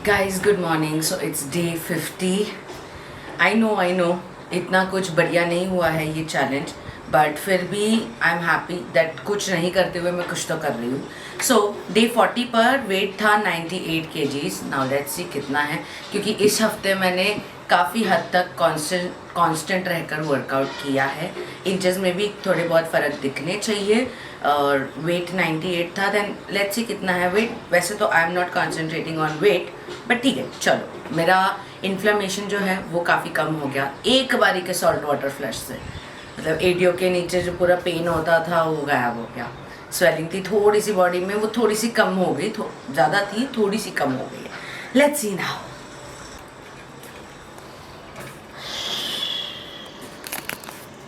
Guys, good morning. So it's day 50. I know इतना कुछ बढ़िया नहीं हुआ है ये चैलेंज, बट फिर भी आई एम हैप्पी दैट कुछ नहीं करते हुए मैं कुछ तो कर रही हूँ. सो डे 40 पर वेट था 98 kgs. नाउ लेट्स सी कितना है, क्योंकि इस हफ्ते मैंने काफ़ी हद तक कांस्टेंट रहकर वर्कआउट किया है. इंचेस में भी थोड़े बहुत फ़र्क दिखने चाहिए और वेट 98 था. देन लेट्स सी कितना है वेट. वैसे तो I am not concentrating on weight, but ठीक है चलो. मेरा इन्फ्लेमेशन जो है वो काफ़ी कम हो गया एक बारी के सॉल्ट वाटर फ्लश से. मतलब एडियो के नीचे जो पूरा पेन होता था वो गायब हो गया. स्वेलिंग थी थोड़ी सी बॉडी में, वो थोड़ी सी कम हो गई. ज़्यादा थी, थोड़ी सी कम हो गई है. Let's see now.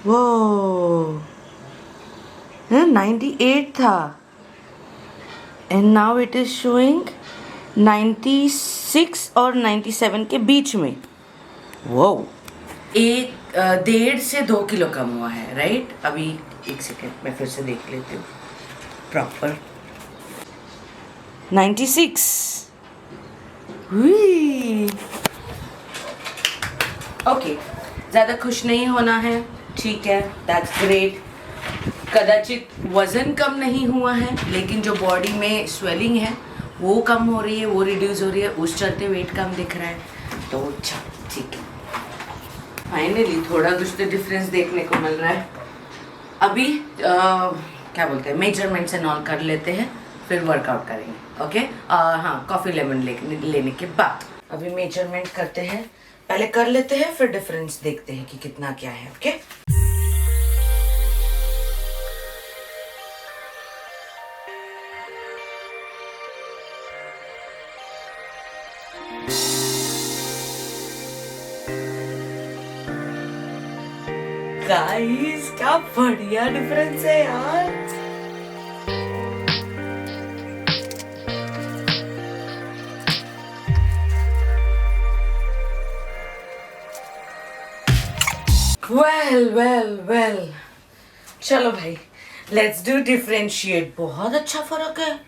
वो 98 था and now it is showing 96 और 97 के बीच में. वो 1.5 से 2 किलो कम हुआ है. राइट, अभी एक सेकेंड मैं फिर से देख लेती हूँ प्रॉपर. 96. ओके, ज़्यादा खुश नहीं होना है, ठीक है, दैट्स ग्रेट. कदाचित वज़न कम नहीं हुआ है, लेकिन जो बॉडी में स्वेलिंग है वो कम हो रही है, वो रिड्यूस हो रही है, उस चलते वेट कम दिख रहा है. तो अच्छा, ठीक है, फाइनली थोड़ा कुछ तो डिफरेंस देखने को मिल रहा है. अभी क्या बोलते हैं, मेजरमेंट्स एंड ऑल कर लेते हैं, फिर वर्कआउट करेंगे. ओके, हाँ, कॉफ़ी लेमन लेने के बाद अभी मेजरमेंट करते हैं. पहले कर लेते हैं, फिर डिफरेंस देखते हैं कि कितना क्या है. ओके, गाइस क्या बढ़िया डिफरेंस है यार. वेल चलो भाई, लेट्स डू डिफरेंशिएट. बहुत अच्छा फर्क है,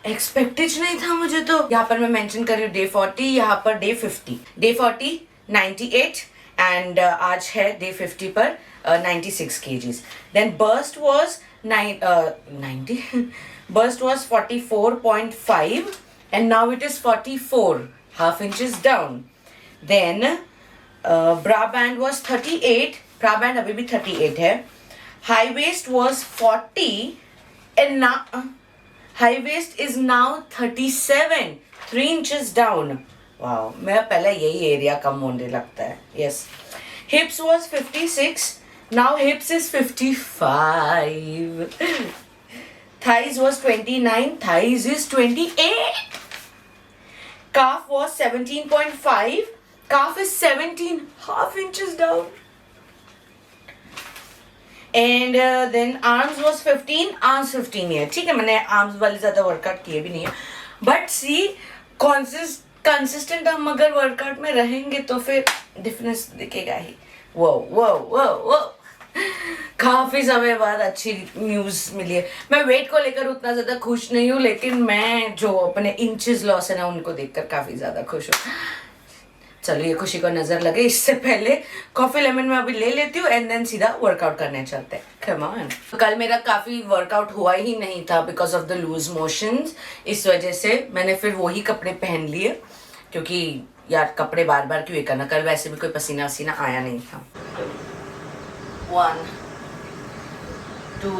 एक्सपेक्टेड नहीं था मुझे. तो यहाँ पर मैं मेंशन कर रही हूँ डे 40, यहाँ पर डे 50. डे 40 98 एंड आज है डे 50 पर 96 kgs. Then burst was 90 burst was 44.5 and now it is 44, half inches down. Then bra band was 38. bra band अभी भी 38 है. high waist was 40 and now high waist is now 37, 3 inches down. wow, मेरा पहले यही area कम होने लगता है. yes. hips was 56, now hips is 55. thighs was 29, thighs is 28. calf was 17.5, calf is 17, half inches down. And then arms was 15, arms 15 है. ठीक है, मैंने arms वाले ज़्यादा वर्कआउट किए भी नहीं है, बट सी कंसिस्टेंट हम अगर वर्कआउट में रहेंगे तो फिर डिफरेंस दिखेगा ही. वो काफ़ी समय बाद अच्छी न्यूज़ मिली है. मैं वेट को लेकर उतना ज़्यादा खुश नहीं हूँ, लेकिन मैं जो अपने इंचेस लॉस है ना उनको देखकर काफ़ी ज़्यादा खुश हूँ. चलो ये खुशी को नजर लगे, इससे पहले कॉफी लेमन में अभी ले लेती हूँ एंड देन सीधा वर्कआउट करने चलते हैं. Come on. कल मेरा काफी वर्कआउट हुआ ही नहीं था because of the loose motions. इस वजह से मैंने फिर वही कपड़े पहन लिए, क्योंकि यार कपड़े बार बार क्यों करना. कल वैसे भी कोई पसीना वसीना आया नहीं था. 1 2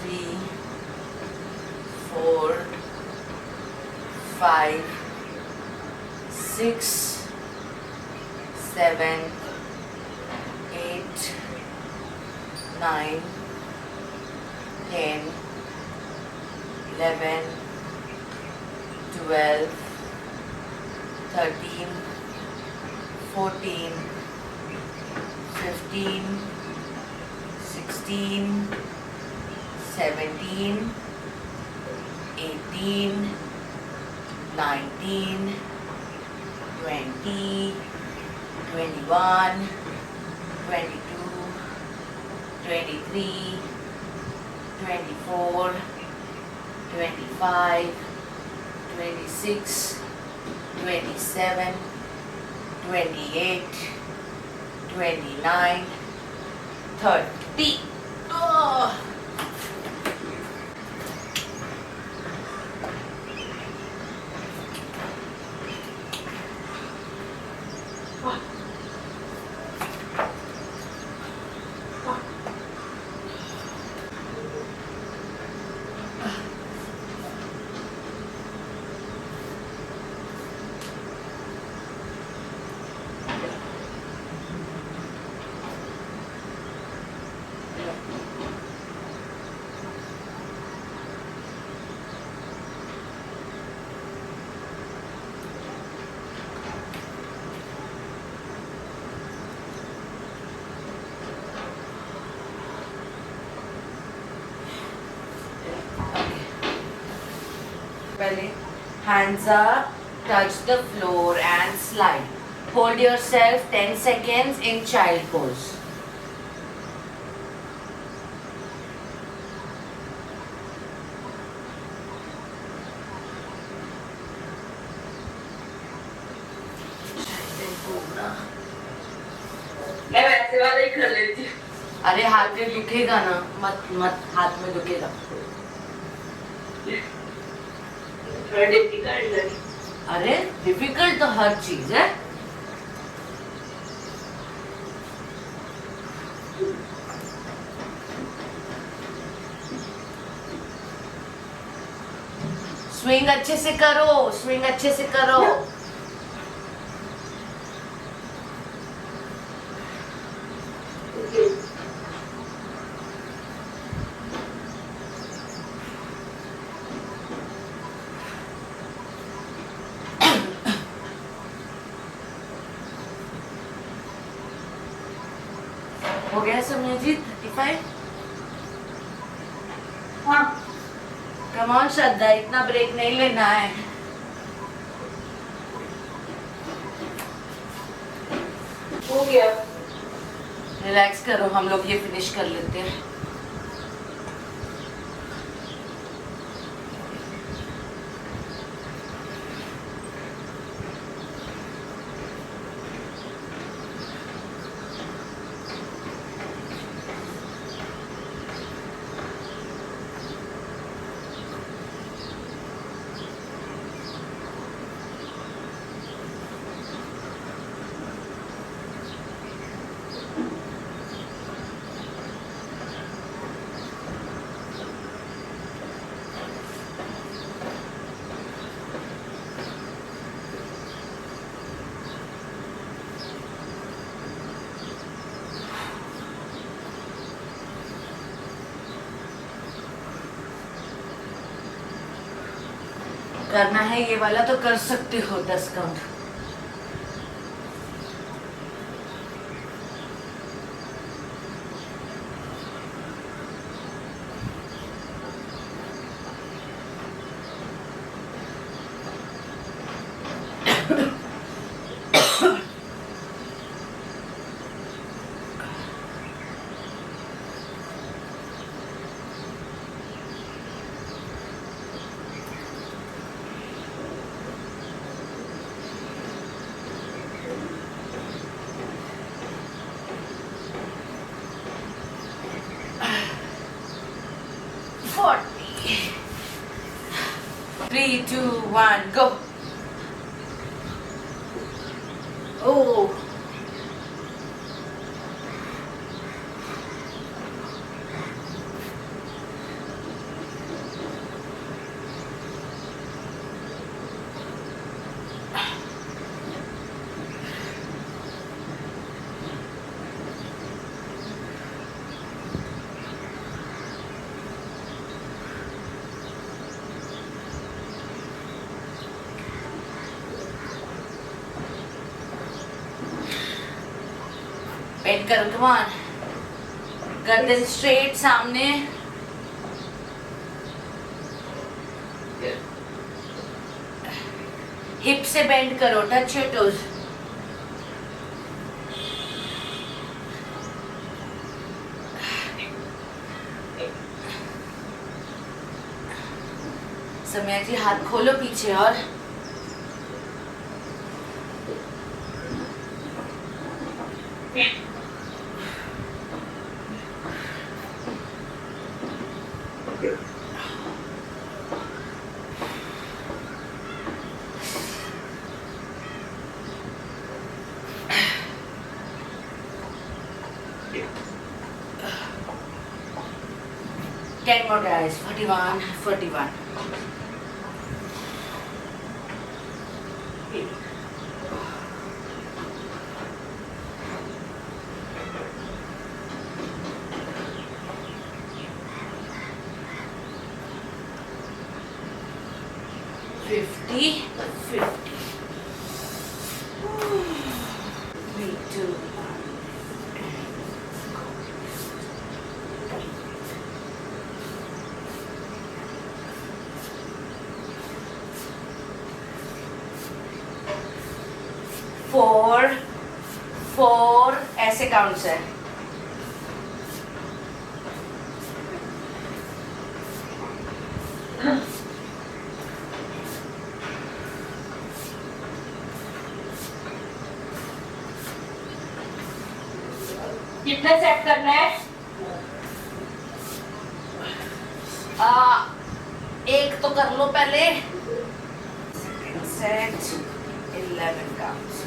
3 4 5 6 7 8 9 10 11 12 13 14 15 16 17 18 19 20 21 22 23 24 25 26, 27, 28, 29, 30. Oh. पहले hands up, touch the floor and slide. Hold yourself 10 seconds in child pose. मैं वैसे वाला ही कर लेती हूँ। अरे हाथ में दुखेगा ना, मत मत, हाथ में दुखेगा। थोड़ा डिफिकल्ट लगे। अरे डिफिकल्ट तो हर चीज है। स्विंग अच्छे से करो, स्विंग अच्छे से करो। हो गया समय जी 35। हाँ। कम ऑन श्रद्धा, इतना ब्रेक नहीं लेना है। हो गया। रिलैक्स करो, हम लोग ये फिनिश कर लेते हैं। करना है ये वाला तो कर सकते हो 10 count. Three, two, one, go. Oh. Bend करो, come on. गर्दन straight सामने. Hip से bend करो, touch your toes. समय जी हाथ खोलो पीछे और Ten more guys. 41, 41. Fifty, 50. 3, 2, 4, 4 ऐसे काउंट्स है. कितना सेट करना है? एक तो कर लो पहले. Set 11 counts.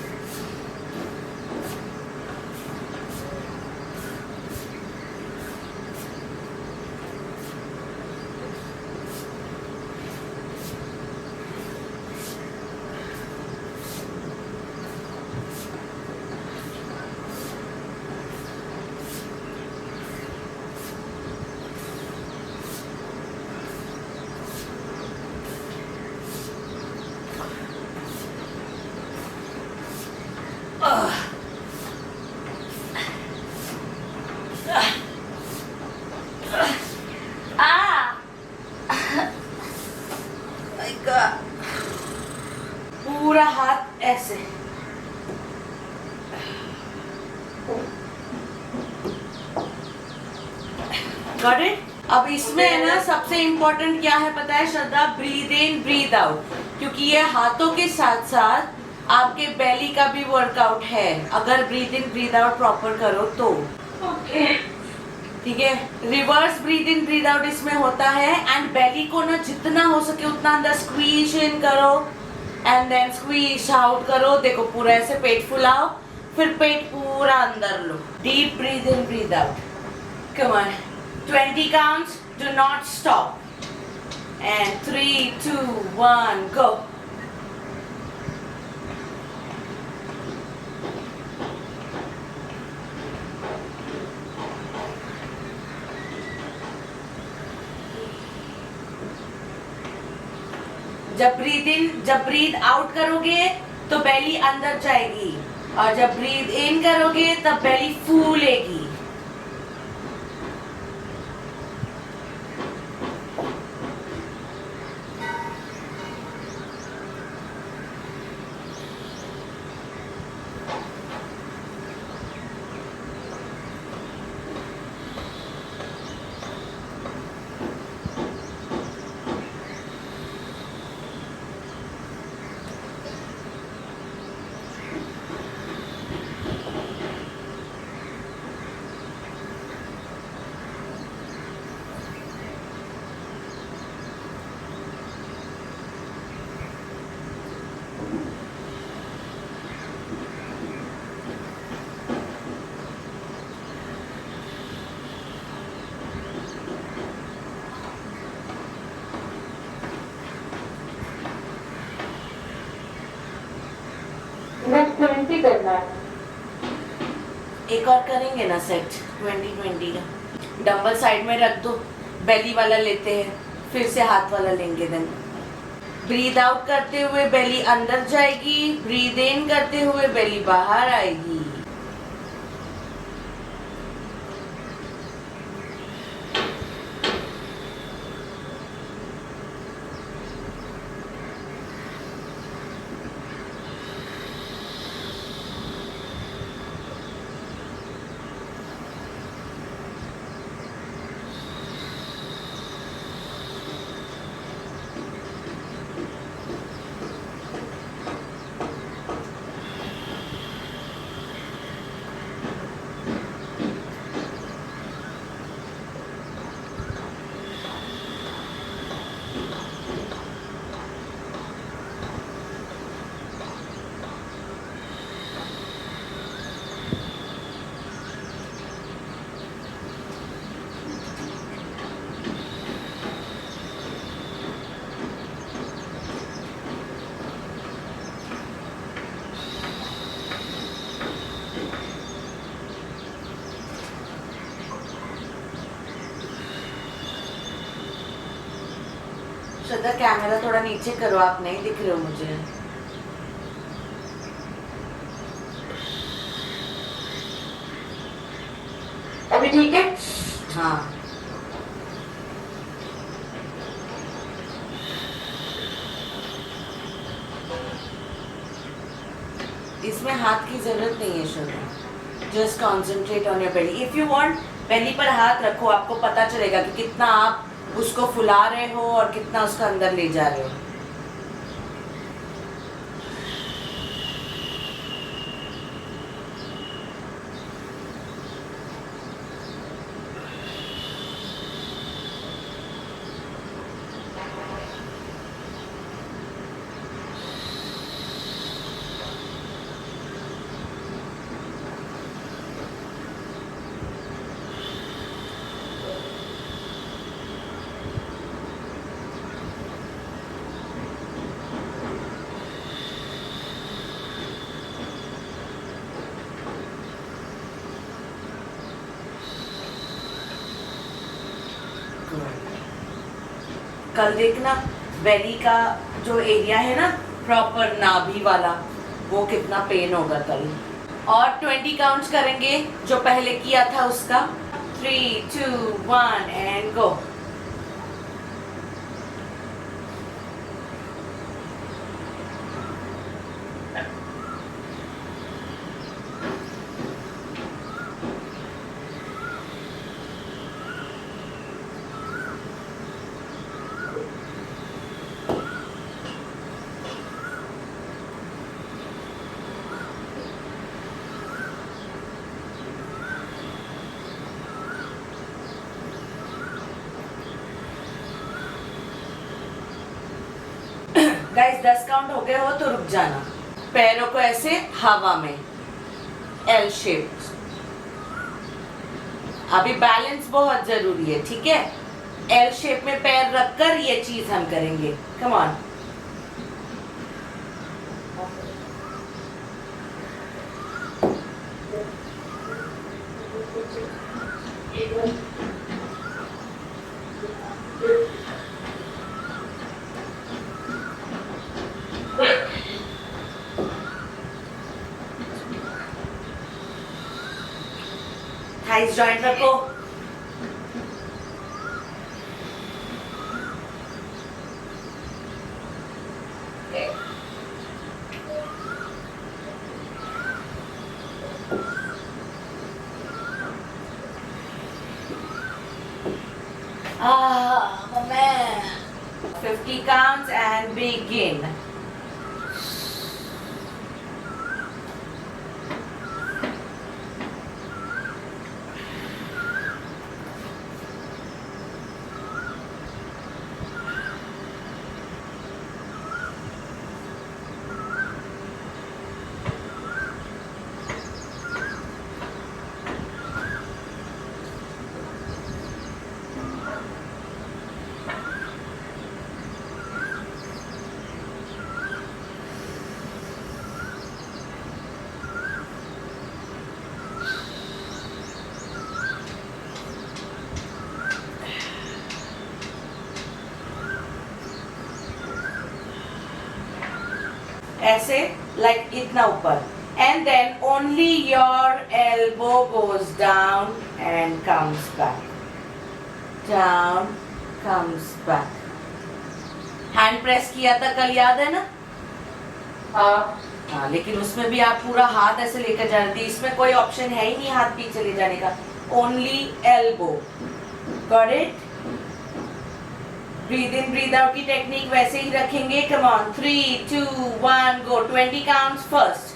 पूरा हाथ ऐसे. Got it? अब इसमें है ना सबसे इम्पोर्टेंट क्या है पता है Shraddha? Breathe in breathe out. क्योंकि ये हाथों के साथ साथ आपके बेली का भी वर्कआउट है अगर breathe in breathe out proper करो तो. ओके. ठीक है. Reverse breathe in breathe out इसमें होता है. एंड बेली को ना जितना हो सके उतना अंदर स्क्वीज इन करो एंड देन स्क्वीज आउट करो. देखो पूरा ऐसे पेट फुलाओ फिर पेट पूरा अंदर लो. Deep breathe in breathe out. Come on. 20 counts. Do not stop. And 3, 2, 1, go. जब ब्रीद आउट करोगे तो बेली अंदर जाएगी और जब ब्रीद इन करोगे तब बेली फूलेगी. नेक्स्ट 20 करना है. एक और करेंगे ना सेट 20-20 का. डंबल साइड में रख दो. बेली वाला लेते हैं फिर से हाथ वाला लेंगे. देन ब्रीद आउट करते हुए बेली अंदर जाएगी. ब्रीद इन करते हुए बेली बाहर आएगी. श्रद्धा कैमरा थोड़ा नीचे करो, आप नहीं दिख रहे हो मुझे। अभी ठीक है? हाँ इसमें हाथ की जरूरत नहीं है Shraddha, just concentrate on your belly. If you want belly पर हाथ रखो, आपको पता चलेगा कि कितना आप उसको फुला रहे हो और कितना उसको अंदर ले जा रहे हो। कल देखना बेली का जो एरिया है ना, प्रॉपर नाभि वाला, वो कितना पेन होगा कल। और 20 काउंट्स करेंगे जो पहले किया था उसका। 3 2 1 एंड गो। गाइस 10 काउंट हो गए हो तो रुक जाना। पैरों को ऐसे हवा में एल शेप। अभी बैलेंस बहुत जरूरी है, ठीक है? एल शेप में पैर रखकर ये चीज हम करेंगे। Come on. थाइस जॉइंट रखो। Man. 50 counts and begin. ऐसे लाइक इतना ऊपर, and then only your elbow goes down and comes back, down comes back. Hand press किया था कल, याद है ना? हाँ, लेकिन उसमें भी आप पूरा हाथ ऐसे लेकर जा रहे थे। इसमें कोई ऑप्शन है ही नहीं हाथ पीछे ले जाने का, only elbow. Got it? Breathe in breathe out की टेक्निक वैसे ही रखेंगे। Come on, 3 2 1 go. 20 counts first.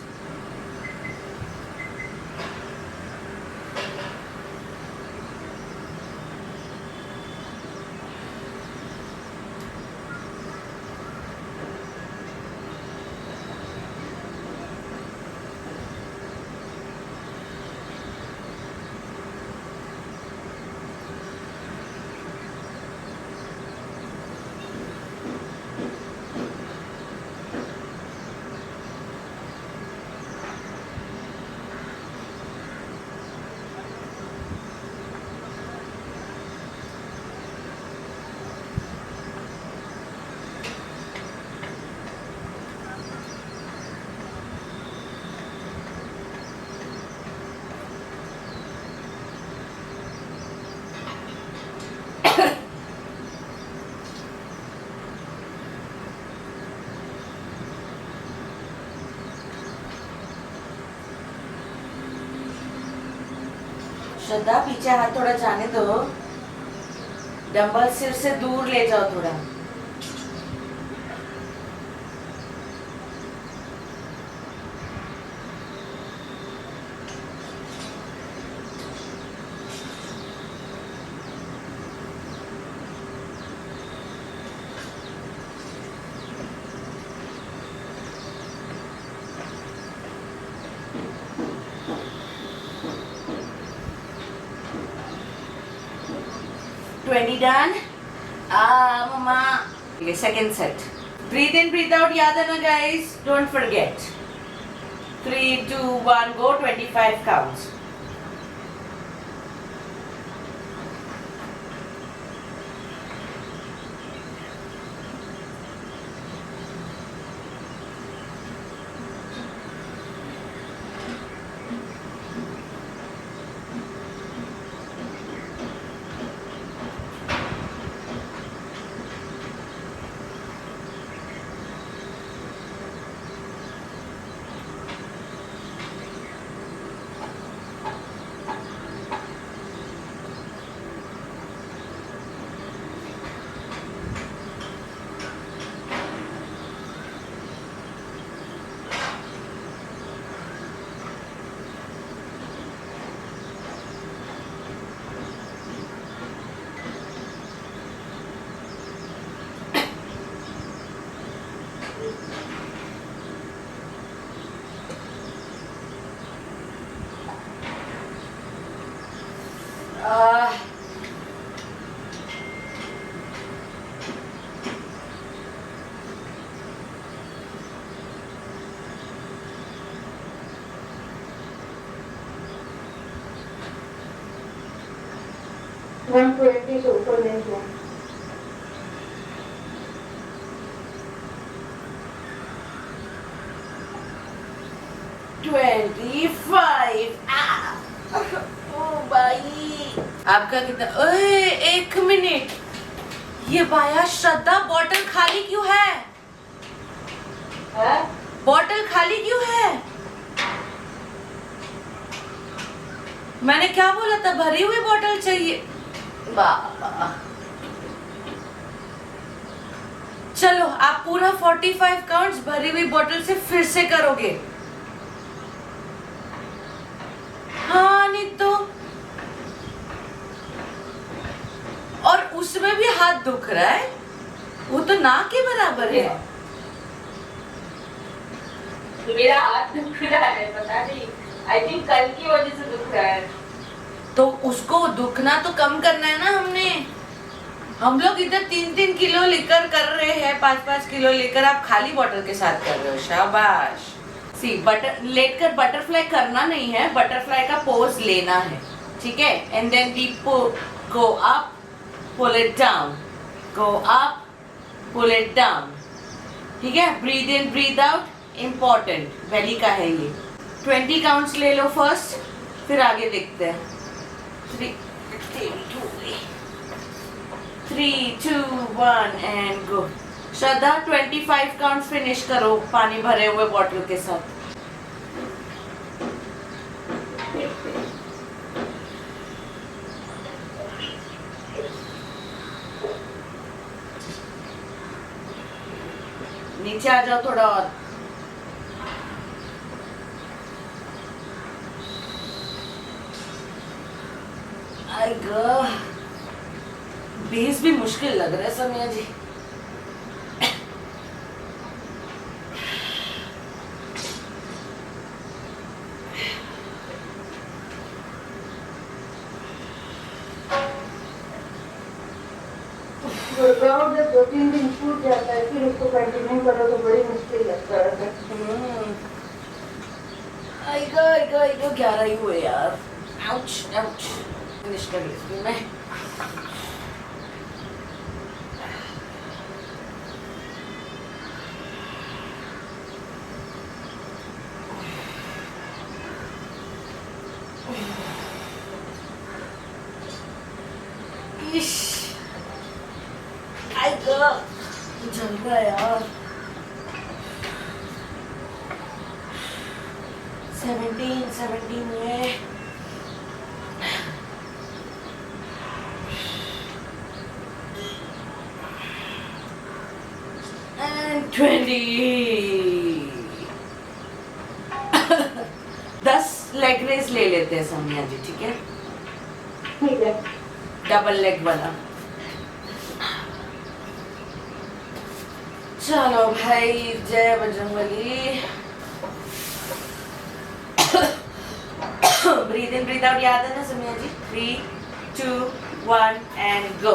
Shraddha पीछे हाथ थोड़ा जाने दो, डंबल सिर से दूर ले जाओ थोड़ा। Done. Mama. Okay, second set. Breathe in, breathe out. याद है ना guys? Don't forget. 3, 2, 1, go. 25 counts. One 120 से ऊपर नहीं हुआ। ओ भाई आपका कितना? ओए एक मिनट, ये बाया श्रद्धा बॉटल खाली क्यों है? बॉटल खाली क्यों है? मैंने क्या बोला था? भरी हुई बॉटल चाहिए। बाबा चलो आप पूरा 45 काउंट्स भरी हुई बोतल से फिर से करोगे। हाँ नहीं तो, और उसमें भी हाथ दुख रहा है, वो तो ना के बराबर है। मेरा हाथ दुख रहा है, पता नहीं, आई थिंक कल की वजह से दुख रहा है। तो उसको दुखना तो कम करना है ना हमने। हम लोग इधर 3-3 किलो लेकर कर रहे हैं, 5-5 किलो लेकर, आप खाली बॉटल के साथ कर रहे हो। शाबाश। सी बटर लेकर बटरफ्लाई करना नहीं है, बटरफ्लाई का पोज लेना है, ठीक है। And then deep go up, pull it down, go up, pull it down, ठीक है। Breathe in breathe out, important belly का है ये। 20 काउंट्स ले लो फर्स्ट, फिर आगे देखते हैं। 3, 2, 1 and go. Shraddha 25 counts finish करो पानी भरे हुए बॉटल के साथ। नीचे आ जाओ थोड़ा और। बेस भी मुश्किल लग रहा है समिया जी। वर्कआउट जब 2-3 दिन छूट जाता है, फिर उसको कंटिन्यू करो तो बड़ी मुश्किल लगता है। आएगा 11 ही हुए यार। Ouch ouch. फिनिश कर लेती मैं। जल रहा यार। 17 में 20 10 लेग रेस ले लेते हैं सोनिया जी, ठीक है? ठीक है। डबल लेग वाला। चलो भाई, जय बजरंगबली। ब्रीथ इन ब्रीथ आउट याद है ना सोनिया जी? 3 2 1 एंड गो।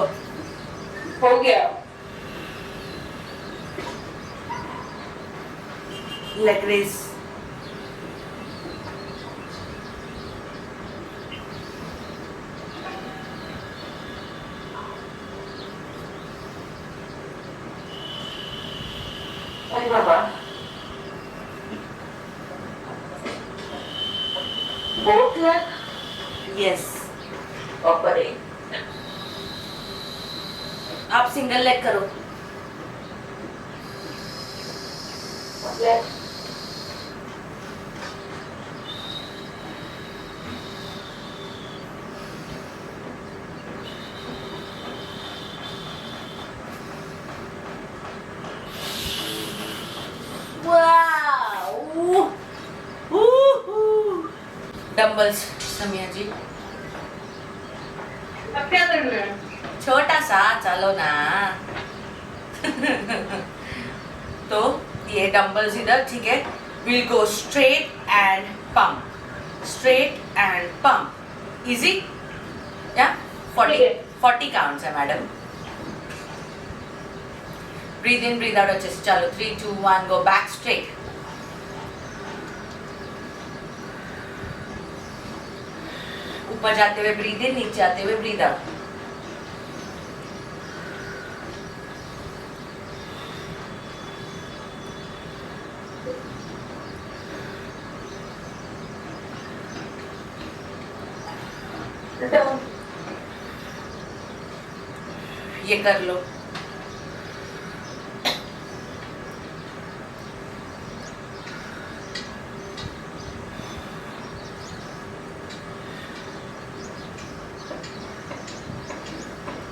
हो गया। Leg raise. अरे बाबा, बोथ लेग यस। ऊपर एक। आप सिंगल लेग करो। लेग डंबल्स समिया जी, अब क्या करना है? छोटा सा, चलो ना। तो ये डंबल्स इधर, ठीक है? Will go straight and pump, straight and pump. Easy? या 40 काउंट्स है मैडम। ब्रीथ इन ब्रीथ आउट अच्छे से। चलो 3 2 1 गो बैक स्ट्रेट। ऊपर जाते हुए ब्रीथ इन, नीचे आते हुए ब्रीथ आउट। ये कर लो।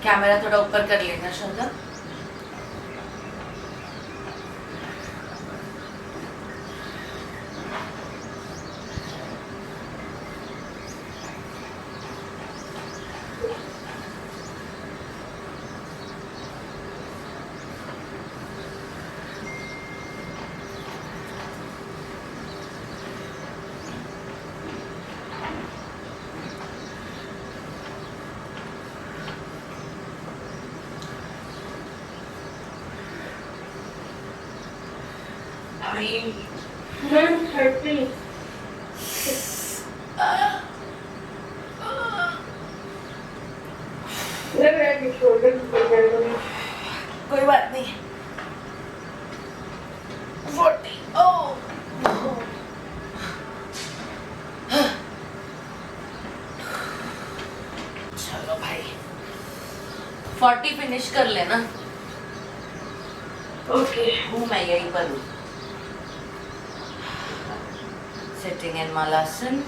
कैमरा थोड़ा ऊपर कर लेना श्रद्धा। I 130. लग रहा है कि शोल्डर पर दर्द है। कोई बात नहीं। 40 ओह चलो भाई 40 फिनिश कर लेना। ओके। हूँ मैं यहीं पर हूँ। Sitting in Malasana.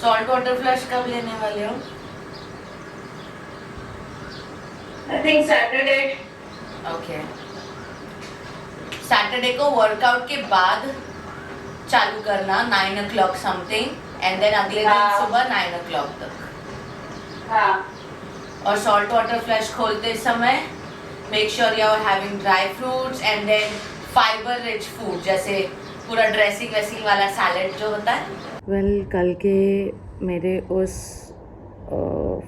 Salt water flush कब लेने वाले हो? I think Saturday. Okay Saturday को वर्कआउट के बाद चालू करना 9 o'clock समथिंग एंड देन अगले दिन हाँ। सुबह 9 o'clock तक। हाँ। और सॉल्ट वाटर फ्लैश खोलते समय make sure you are having dry fruits and then fibre rich food, जैसे पूरा ड्रेसिंग वेसिंग वाला सैलेड जो होता है। वेल कल के मेरे उस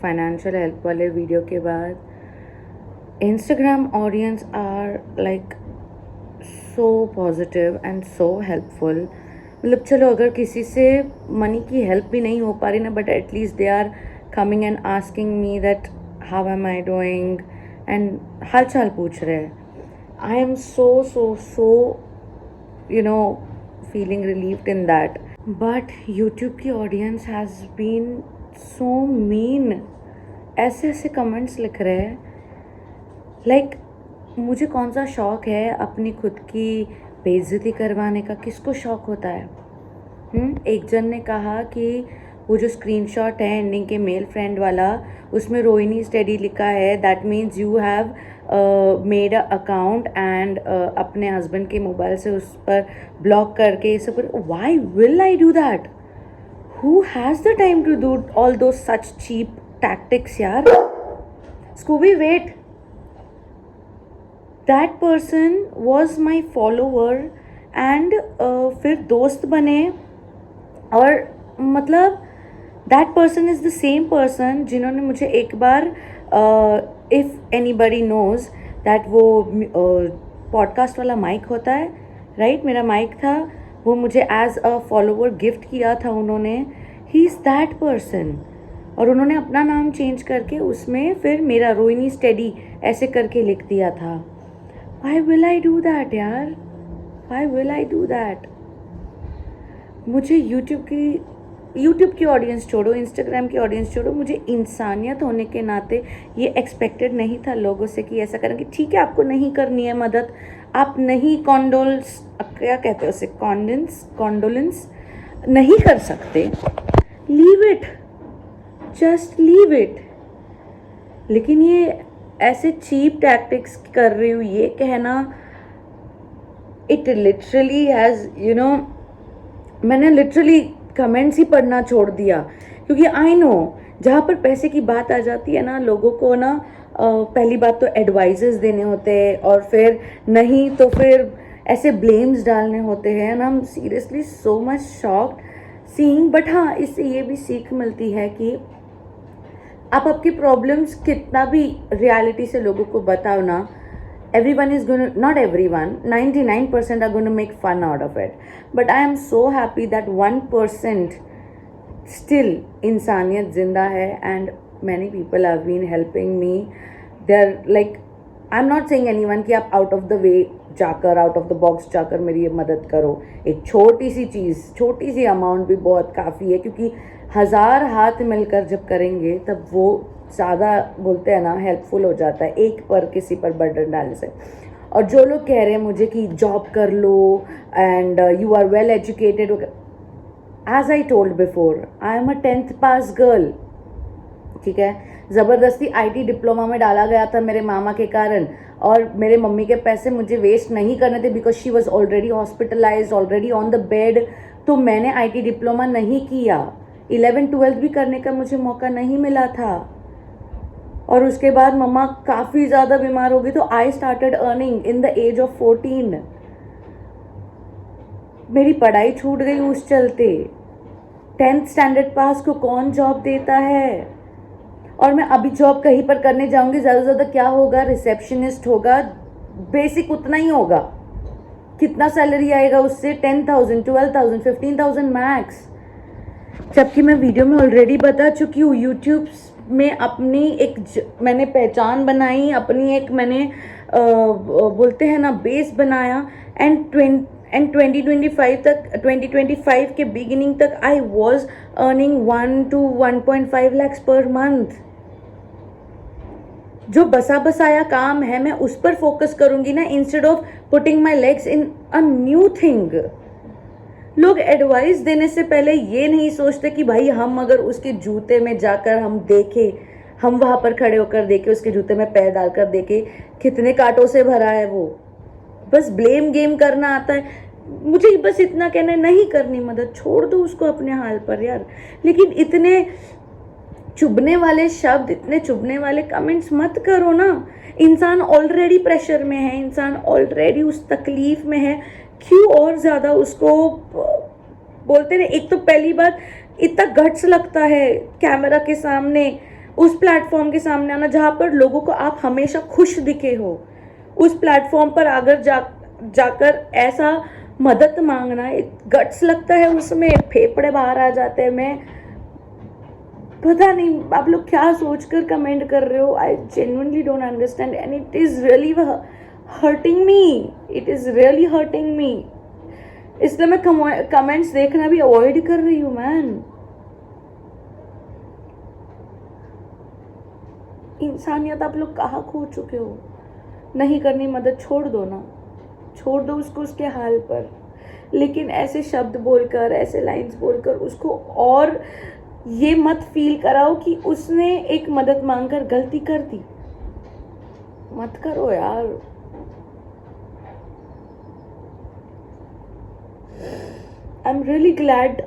फाइनेंशियल हेल्प वाले वीडियो के बाद Instagram audience are like so positive and so helpful. मतलब चलो अगर किसी से मनी की हेल्प भी नहीं हो पा रही ना, but at least they are coming and asking me that how am I doing and हाल चाल पूछ रहे हैं। I am so you know feeling relieved in that. But YouTube की audience has been so mean. ऐसे ऐसे कमेंट्स लिख रहे हैं लाइक मुझे कौन सा शौक़ है अपनी खुद की बेइज्जती करवाने का? किसको शौक़ होता है? एक जन ने कहा कि वो जो स्क्रीनशॉट है एंडिंग के मेल फ्रेंड वाला, उसमें रोहिणी स्टडी लिखा है, that means you have made a account and अपने हस्बैंड के मोबाइल से उस पर ब्लॉक करके ये सब। Why will I do that? Who has the time to do all those such cheap tactics यार? स्कूबी wait, that person was my follower and फिर दोस्त बने, और मतलब that person is the same person जिन्होंने मुझे एक बार, इफ़ एनीबडी नोज दैट, वो पॉडकास्ट वाला माइक होता है राइट, मेरा माइक था, वो मुझे एज अ फॉलोवर गिफ्ट किया था उन्होंने। ही इज़ दैट पर्सन, और उन्होंने अपना नाम चेंज करके उसमें फिर मेरा रोहिणी स्टडी ऐसे करके लिख दिया था। Why will I do that यार? Why will I do that? मुझे यूट्यूब की ऑडियंस छोड़ो, इंस्टाग्राम की ऑडियंस छोड़ो, मुझे इंसानियत होने के नाते ये एक्सपेक्टेड नहीं था लोगों से कि ऐसा करेंगे। ठीक है, आपको नहीं करनी है मदद, आप नहीं क्या कहते हैं उसे, कॉन्डोलेंस नहीं कर सकते, leave it, just leave it. लेकिन ये ऐसे चीप टैक्टिक्स कर रही हूँ, ये कहना, इट लिटरली हैज़ मैंने लिटरली कमेंट्स ही पढ़ना छोड़ दिया, क्योंकि आई नो जहाँ पर पैसे की बात आ जाती है ना, लोगों को ना पहली बात तो एडवाइजेस देने होते हैं, और फिर नहीं तो फिर ऐसे ब्लेम्स डालने होते हैं, and I am seriously so much shocked seeing. But हाँ, इससे ये भी सीख मिलती है कि आप आपकी प्रॉब्लम्स कितना भी रियलिटी से लोगों को बताओ ना, everyone is going to, not everyone, 99% are going to make fun out of it, but I am so happy that 1% still इंसानियत जिंदा है, and many people have been helping me. They're like, I'm not saying anyone कि आप out of the way जाकर, out of the box जाकर मेरी ये मदद करो। एक छोटी सी चीज़, छोटी सी अमाउंट भी बहुत काफ़ी है, क्योंकि 1000 हाथ मिलकर जब करेंगे तब वो ज़्यादा, बोलते हैं ना, हेल्पफुल हो जाता है एक पर किसी पर बर्डन डालने से। और जो लोग कह रहे हैं मुझे कि जॉब कर लो and you are well educated, as I told before, I am a 10th pass girl, ठीक है। ज़बरदस्ती आईटी डिप्लोमा में डाला गया था मेरे मामा के कारण, और मेरे मम्मी के पैसे मुझे वेस्ट नहीं करने थे, because she was already hospitalised, already on the bed. तो मैंने आईटी डिप्लोमा नहीं किया, 11-12 भी करने का मुझे मौका नहीं मिला था, और उसके बाद मम्मा काफ़ी ज़्यादा बीमार हो गई, तो I started earning in the age of 14। मेरी पढ़ाई छूट गई उस चलते। 10th स्टैंडर्ड पास को कौन जॉब देता है? और मैं अभी जॉब कहीं पर करने जाऊंगी, ज़्यादा से ज़्यादा क्या होगा, रिसेप्शनिस्ट होगा, बेसिक उतना ही होगा। कितना सैलरी आएगा उससे? 10,000, 12,000, 15,000 मैक्स। जबकि मैं वीडियो में ऑलरेडी बता चुकी हूँ, यूट्यूब में अपनी एक मैंने पहचान बनाई, अपनी एक मैंने बोलते हैं ना बेस बनाया, एंड 2025 के बिगिनिंग तक I was earning 1 to 1.5 lakhs per month. जो बसा बसाया काम है मैं उस पर फोकस करूंगी ना, instead of putting my legs in a new thing. लोग एडवाइस देने से पहले ये नहीं सोचते कि भाई हम अगर उसके जूते में जाकर हम देखें, हम वहाँ पर खड़े होकर देखें, उसके जूते में पैर डालकर देखें कितने कांटों से भरा है वो। बस ब्लेम गेम करना आता है। मुझे बस इतना कहना है, नहीं करनी मदद, छोड़ दो उसको अपने हाल पर यार। लेकिन इतने चुभने वाले शब्द, इतने चुभने वाले कमेंट्स मत करो ना। इंसान ऑलरेडी प्रेशर में है, इंसान ऑलरेडी उस तकलीफ में है, क्यों और ज़्यादा उसको बोलते हैं। एक तो पहली बात, इतना गट्स लगता है कैमरा के सामने, उस प्लेटफॉर्म के सामने आना जहाँ पर लोगों को आप हमेशा खुश दिखे हो, उस प्लेटफॉर्म पर अगर जाकर ऐसा मदद मांगना, गट्स लगता है उसमें, फेफड़े बाहर आ जाते हैं। मैं पता नहीं आप लोग क्या सोचकर कमेंट कर रहे हो, I genuinely don't understand, and it is really hurting me, it is really hurting me. इसलिए मैं कमेंट्स देखना भी अवॉइड कर रही हूँ मैन। इंसानियत आप लोग कहाँ खो चुके हो? नहीं करनी मदद, छोड़ दो ना, छोड़ दो उसको उसके हाल पर। लेकिन ऐसे शब्द बोलकर, ऐसे लाइंस बोलकर उसको और ये मत फील कराओ कि उसने एक मदद मांगकर गलती कर दी। मत करो यार। आई एम रियली ग्लैड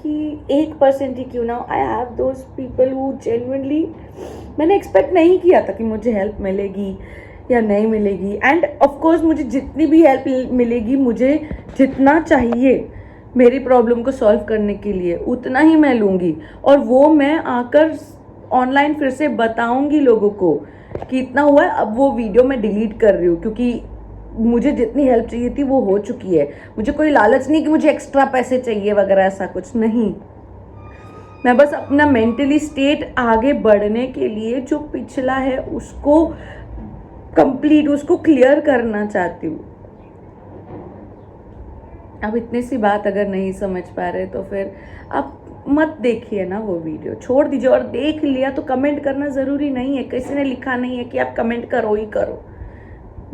कि 1% ही क्यों ना I have those people who genuinely, मैंने एक्सपेक्ट नहीं किया था कि मुझे हेल्प मिलेगी या नहीं मिलेगी। एंड ऑफ कोर्स मुझे जितनी भी हेल्प मिलेगी, मुझे जितना चाहिए मेरी प्रॉब्लम को सॉल्व करने के लिए, उतना ही मैं लूँगी। और वो मैं आकर ऑनलाइन फिर से बताऊँगी लोगों को कि इतना हुआ है। अब वो वीडियो मैं डिलीट कर रही हूँ क्योंकि मुझे जितनी हेल्प चाहिए थी वो हो चुकी है। मुझे कोई लालच नहीं कि मुझे एक्स्ट्रा पैसे चाहिए वगैरह, ऐसा कुछ नहीं। मैं बस अपना मेंटली स्टेट आगे बढ़ने के लिए जो पिछला है उसको कंप्लीट, उसको क्लियर करना चाहती हूँ। अब इतनी सी बात अगर नहीं समझ पा रहे तो फिर आप मत देखिए ना वो वीडियो, छोड़ दीजिए। और देख लिया तो कमेंट करना ज़रूरी नहीं है। किसी ने लिखा नहीं है कि आप कमेंट करो ही करो,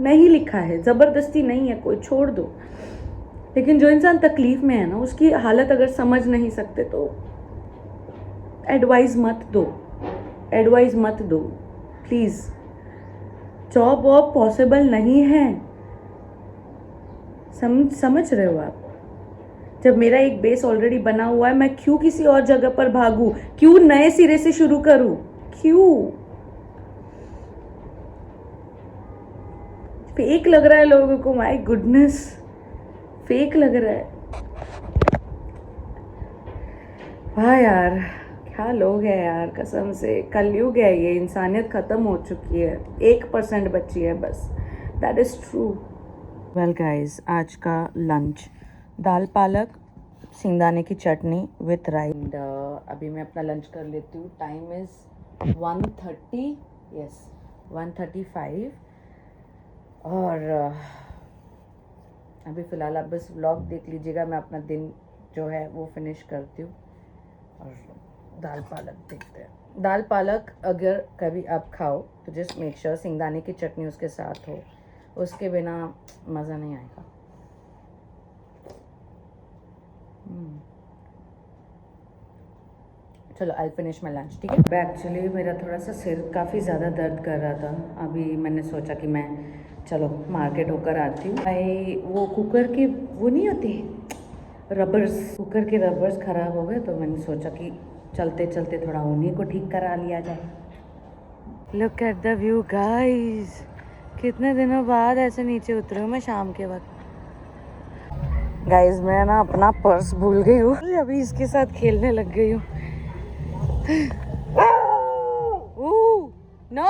नहीं लिखा है, ज़बरदस्ती नहीं है कोई, छोड़ दो। लेकिन जो इंसान तकलीफ में है ना, उसकी हालत अगर समझ नहीं सकते तो एडवाइस मत दो, एडवाइस मत दो प्लीज़। जॉब वॉब पॉसिबल नहीं है, समझ रहे हो आप? जब मेरा एक बेस ऑलरेडी बना हुआ है, मैं क्यों किसी और जगह पर भागूं? क्यों नए सिरे से शुरू करूं? क्यों? फेक लग रहा है लोगों को, माय गुडनेस, फेक लग रहा है। हाँ यार, क्या लोग हैं यार, कसम से कलयुग है ये, इंसानियत ख़त्म हो चुकी है, 1% बची है बस, that is true. Well guys, आज का लंच दाल पालक सिंगदाने की चटनी विथ राइस। अभी मैं अपना लंच कर लेती हूँ। Time is 1:30, yes 1:35। और अभी फ़िलहाल आप बस व्लॉग देख लीजिएगा, मैं अपना दिन जो है वो फिनिश करती हूँ। और दाल पालक देखते हैं। दाल पालक अगर कभी आप खाओ तो जस्ट मेक श्योर सिंगदाने की चटनी उसके साथ हो, उसके बिना मज़ा नहीं आएगा। चलो आई फिनिश माई लंच, ठीक है। एक्चुअली मेरा थोड़ा सा सिर काफ़ी ज़्यादा दर्द कर रहा था। अभी मैंने सोचा कि मैं चलो मार्केट होकर आती हूँ। भाई वो कुकर की वो नहीं होती रबर्स, कुकर के रबर्स ख़राब हो गए तो मैंने सोचा कि चलते चलते थोड़ा उन्हीं को ठीक करा लिया जाए। Look at the view guys, कितने दिनों बाद ऐसे नीचे उतरी हूँ मैं शाम के वक्त। गाइस मैं ना अपना पर्स भूल गई हूँ, अभी इसके साथ खेलने लग गई हूँ। नो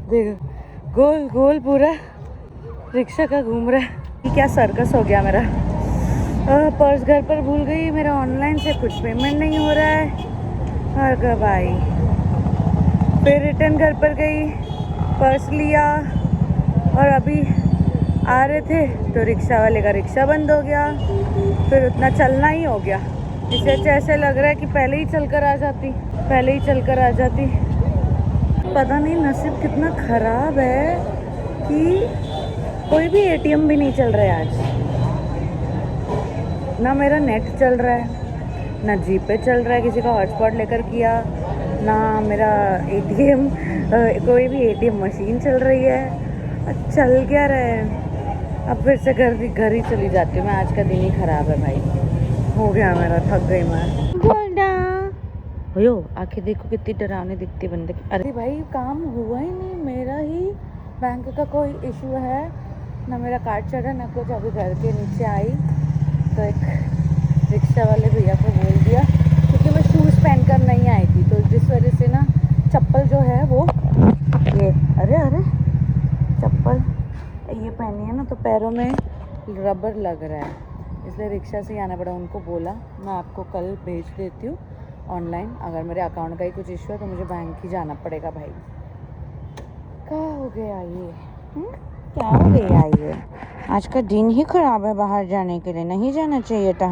देखो गोल गोल पूरा रिक्शा का घूम रहा है। क्या सर्कस हो गया मेरा। पर्स घर पर भूल गई, मेरा ऑनलाइन से कुछ पेमेंट नहीं हो रहा है। और कब आई, फिर रिटर्न घर पर गई, पर्स लिया और अभी आ रहे थे तो रिक्शा वाले का रिक्शा बंद हो गया। फिर उतना चलना ही हो गया। इससे अच्छा ऐसे लग रहा है कि पहले ही चल कर आ जाती। पता नहीं नसीब कितना ख़राब है कि कोई भी एटीएम भी नहीं चल रहा है आज। ना मेरा नेट चल रहा है, ना जीपे चल रहा है, किसी का हॉटस्पॉट लेकर किया, ना मेरा एटीएम कोई भी एटीएम मशीन चल रही है। चल क्या रहा है। अब फिर से घर ही चली जाती हूँ मैं। आज का दिन ही ख़राब है भाई, हो गया मेरा, थक गई मैं। भैया आंखें देखो कितनी डरावनी दिखती बंदे की। अरे भाई काम हुआ ही नहीं, मेरा ही बैंक का कोई इशू है, ना मेरा कार्ड चढ़ा ना कुछ। अभी घर के नीचे आई तो एक रिक्शा वाले भैया को बोल दिया, क्योंकि मैं शूज़ पहन कर नहीं आई थी तो जिस वजह से ना चप्पल जो है वो ये अरे चप्पल ये पहनी है ना तो पैरों में रबर लग रहा है, इसलिए रिक्शा से ही आना पड़ा। उनको बोला मैं आपको कल भेज देती हूँ ऑनलाइन, अगर मेरे अकाउंट का ही कुछ इशू है तो मुझे बैंक ही जाना पड़ेगा। भाई क्या हो गया ये, क्या हो गया ये, आज का दिन ही ख़राब है बाहर जाने के लिए। नहीं जाना चाहिए था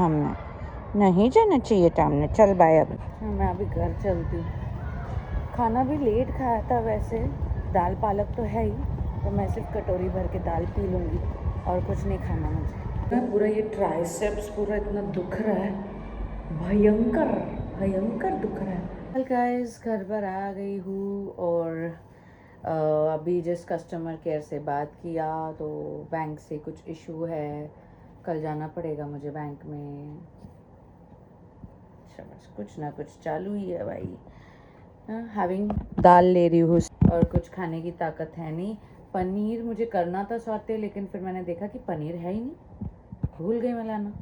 हमने, चल बाय। अब मैं अभी घर चलती हूँ। खाना भी लेट खाया था वैसे, दाल पालक तो है ही, तो मैं सिर्फ कटोरी भर के दाल पी लूँगी। और कुछ नहीं खाना मुझे। पूरा ये ट्राइसेप्स पूरा इतना दुख रहा है, भयंकर भयंकर दुख रहा है। वेल गाइस, घर पर आ गई हूँ और अभी जिस कस्टमर केयर से बात किया तो बैंक से कुछ इशू है, कल जाना पड़ेगा मुझे बैंक में। बस कुछ ना कुछ चालू ही है भाई। हैविंग दाल ले रही हूँ और कुछ खाने की ताकत है नहीं। पनीर मुझे करना था सौते, लेकिन फिर मैंने देखा कि पनीर है ही नहीं, भूल गई मैं लाना।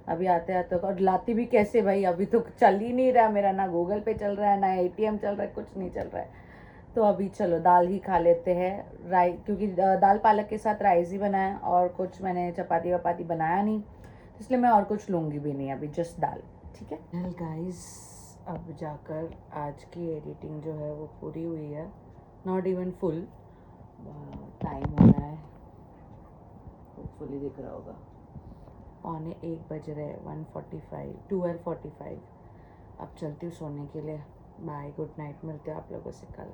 अभी आते आते और लाती भी कैसे भाई, अभी तो चल ही नहीं रहा मेरा, ना गूगल पे चल रहा है ना ATM चल रहा है, कुछ नहीं चल रहा है। तो अभी चलो दाल ही खा लेते हैं, क्योंकि दाल पालक के साथ राइस ही बनाया और कुछ मैंने चपाती वपाती बनाया नहीं, इसलिए मैं और कुछ लूँगी भी नहीं, अभी जस्ट दाल। ठीक है वेल गाइस, अब जाकर आज की एडिटिंग जो है वो पूरी हुई है, नॉट इवन फुल। टाइम हो रहा है, होपफुली दिख रहा होगा, 1:45 बज रहे, 12:45। अब चलती हूँ सोने के लिए। बाय, गुड नाइट, मिलते हैं आप लोगों से कल।